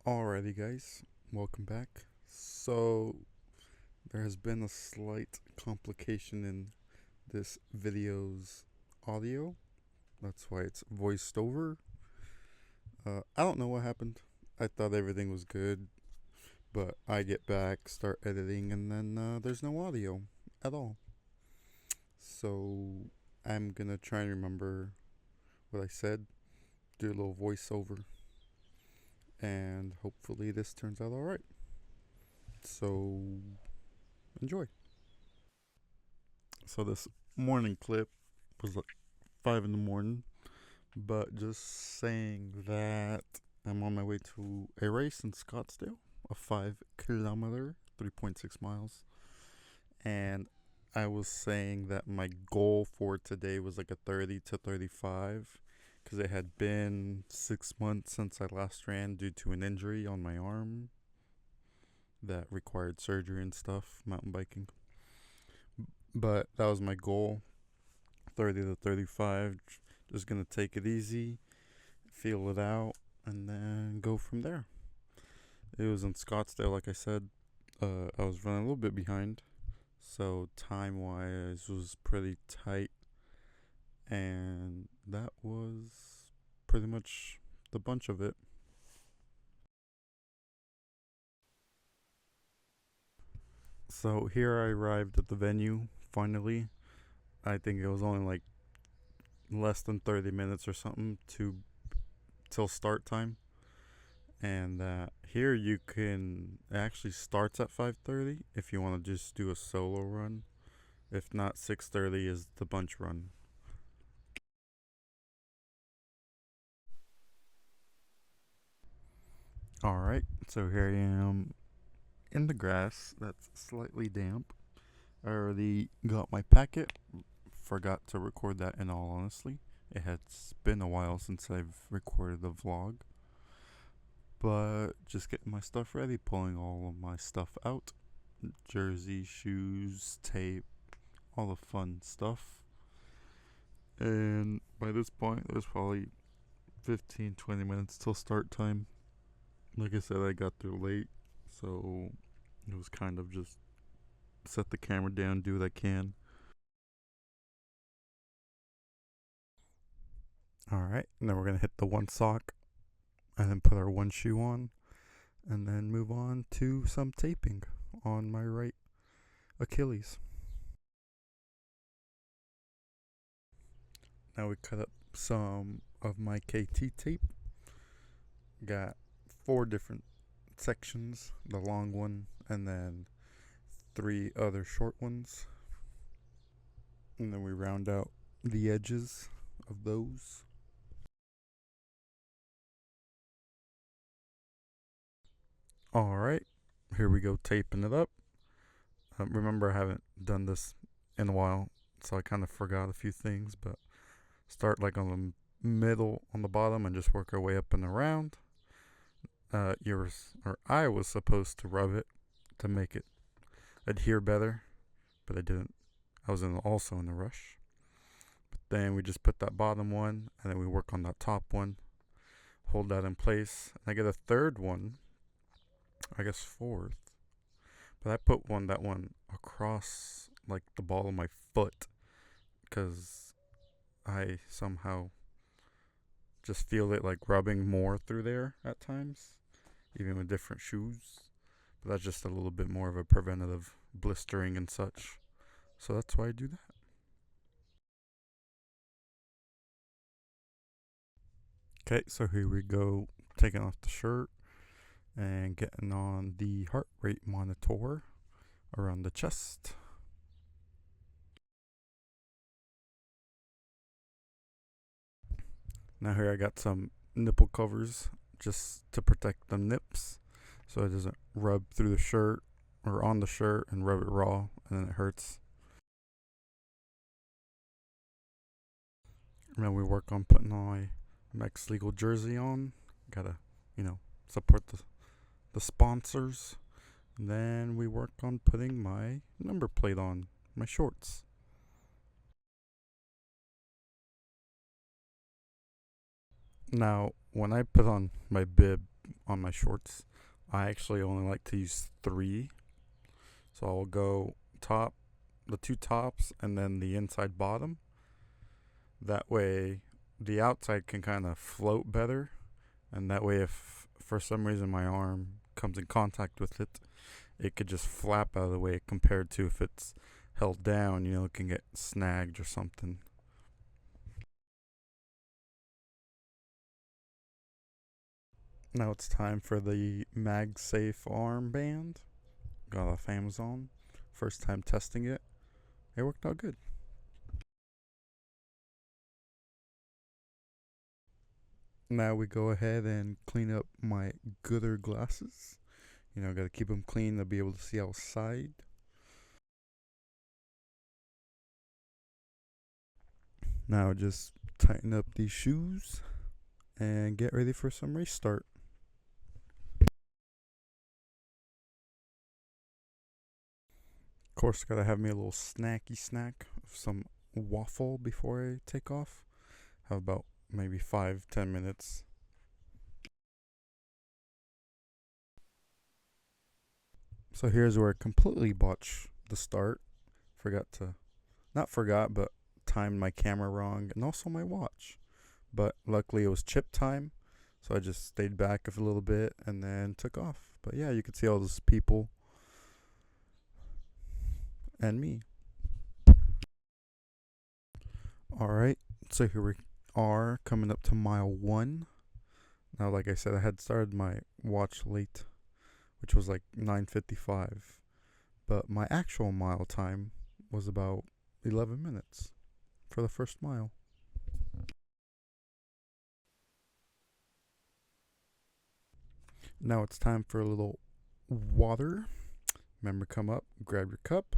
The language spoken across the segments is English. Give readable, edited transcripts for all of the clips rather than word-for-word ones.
Alrighty, guys, welcome back. So, there has been a slight complication in this video's audio. That's why it's voiced over. I don't know what happened. I thought everything was good, but I get back, start editing, and then there's no audio at all. So, I'm gonna try and remember what I said, do a little voiceover, and hopefully this turns out alright. So, enjoy. So this morning clip was like 5 in the morning, but just saying that I'm on my way to a race in Scottsdale, a 5 kilometer, 3.6 miles, and I was saying that my goal for today was like a 30 to 35 because it had been 6 months since I last ran due to an injury on my arm that required surgery and stuff, mountain biking. But that was my goal, 30 to 35. Just gonna take it easy, feel it out, and then go from there. It was in Scottsdale, like I said. I was running a little bit behind, so time wise was pretty tight, and that was pretty much the bunch of it. So here I arrived at the venue finally. I think it was only like less than 30 minutes or something to till start time, and here you can it actually starts at 5:30 if you want to just do a solo run. If not, 6:30 is the bunch run. All right, so here I am in the grass that's slightly damp. I already got my packet. Forgot to record that, in all honesty. It has been a while since I've recorded a vlog, but just getting my stuff ready, pulling all of my stuff out: jersey, shoes, tape, all the fun stuff. And by this point, there's probably 15, 20 minutes till start time. Like I said, I got there late, so it was kind of just set the camera down, do what I can. Alright, and then we're going to hit the one sock and then put our one shoe on and then move on to some taping on my right Achilles. Now we cut up some of my KT tape. Got 4 different sections: the long one, and then 3 other short ones. And then we round out the edges of those. Alright, here we go, taping it up. Remember, I haven't done this in a while, so I kind of forgot a few things, but start like on the middle, on the bottom, and just work our way up and around. I was supposed to rub it to make it adhere better, but I didn't. I was also in a rush. But then we just put that bottom one, and then we work on that top one, hold that in place, and I get a third one, I guess fourth. But I put that one across like the ball of my foot because I somehow just feel it like rubbing more through there at times, even with different shoes. But that's just a little bit more of a preventative blistering and such. So that's why I do that. Okay, so here we go, taking off the shirt and getting on the heart rate monitor around the chest. Now here I got some nipple covers just to protect the nips so it doesn't rub through the shirt or on the shirt and rub it raw and then it hurts. And then we work on putting my Max Legal jersey on. Gotta, support the sponsors. And then we work on putting my number plate on my shorts. Now, when I put on my bib, on my shorts. I actually only like to use three. So I'll go top, the two tops, and then the inside bottom. That way, the outside can kind of float better. And that way, if for some reason my arm comes in contact with it, it could just flap out of the way compared to if it's held down, it can get snagged or something. Now it's time for the MagSafe armband. Got off Amazon. First time testing it. It worked out good. Now we go ahead and clean up my gooder glasses. Gotta keep them clean to be able to see outside. Now just tighten up these shoes and get ready for some race start. Of course, gotta have me a little snacky snack of some waffle before I take off. Have about maybe 5-10 minutes. So here's where I completely botched the start. Not forgot, but timed my camera wrong and also my watch. But luckily it was chip time, so I just stayed back a little bit and then took off. But yeah, you could see all those people and me. Alright, so here we are coming up to mile 1. Now, like I said, I had started my watch late, which was like 9:55. But my actual mile time was about 11 minutes for the first mile. Now it's time for a little water. Remember, come up, grab your cup,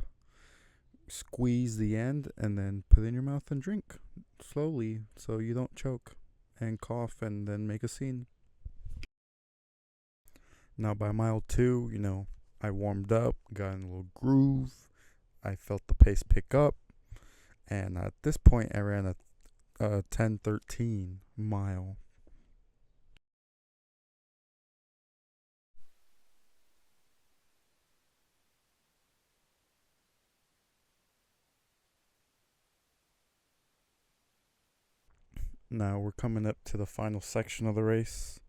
squeeze the end, and then put it in your mouth and drink slowly so you don't choke and cough and then make a scene. Now, by mile 2, I warmed up, got in a little groove. I felt the pace pick up, and at this point, I ran a 10:13 mile. Now we're coming up to the final section of the race.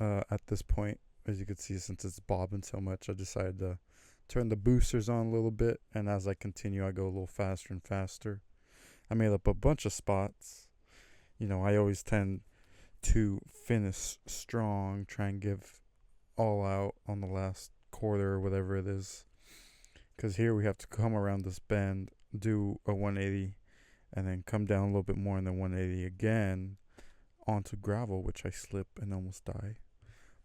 At this point, as you can see, since it's bobbing so much, I decided to turn the boosters on a little bit, and as I continue, I go a little faster and faster. I made up a bunch of spots. I always tend to finish strong, try and give all out on the last quarter or whatever it is. Because here we have to come around this bend, do a 180, and then come down a little bit more and then 180 again onto gravel, which I slip and almost die.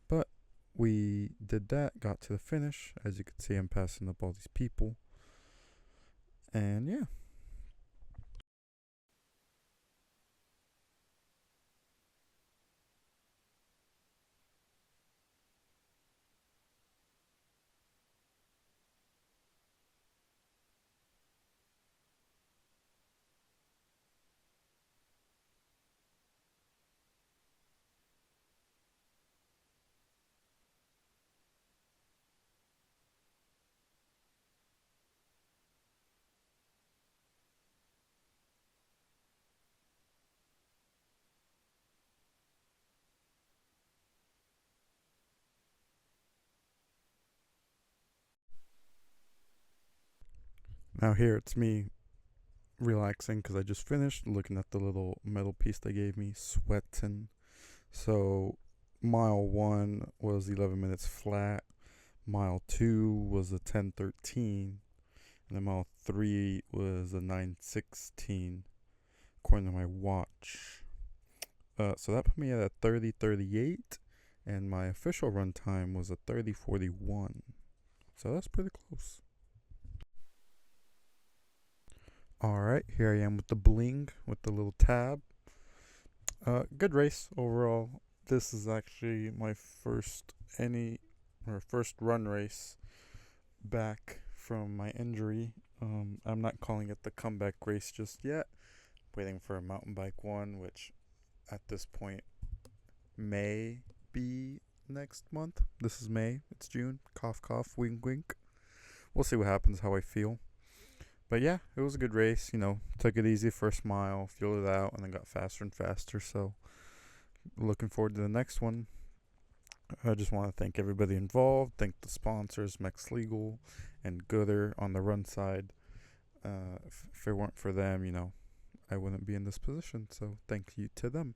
But we did that, got to the finish. As you can see, I'm passing up all these people. And yeah. Now here it's me relaxing because I just finished looking at the little metal piece they gave me, sweating. So mile 1 was 11 minutes flat. Mile 2 was a 10:13, and then mile 3 was a 9:16, according to my watch. So that put me at a 30:38, and my official run time was a 30:41. So that's pretty close. All right, here I am with the bling, with the little tab. Good race overall. This is actually my first run race back from my injury. I'm not calling it the comeback race just yet. Waiting for a mountain bike one, which at this point may be next month. This is May. It's June. Cough, cough, wink, wink. We'll see what happens, how I feel. But yeah, it was a good race. Took it easy first mile, fueled it out, and then got faster and faster. So, looking forward to the next one. I just want to thank everybody involved. Thank the sponsors, Mex Legal and Gooder on the run side. If it weren't for them, I wouldn't be in this position. So, thank you to them.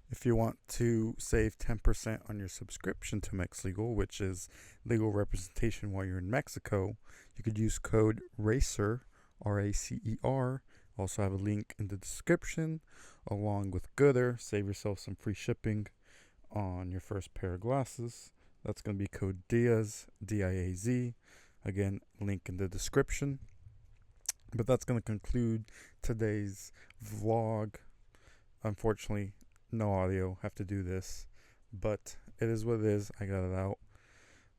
If you want to save 10% on your subscription to Mex Legal, which is legal representation while you're in Mexico, you could use code RACER, RACER. Also have a link in the description, along with Gooder. Save yourself some free shipping on your first pair of glasses. That's going to be code DIAZ, DIAZ. Again, link in the description. But that's going to conclude today's vlog. Unfortunately, no audio. Have to do this. But it is what it is. I got it out.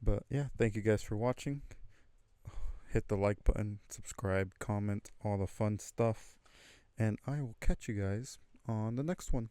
But yeah, thank you guys for watching. Hit the like button, subscribe, comment, all the fun stuff. And I will catch you guys on the next one.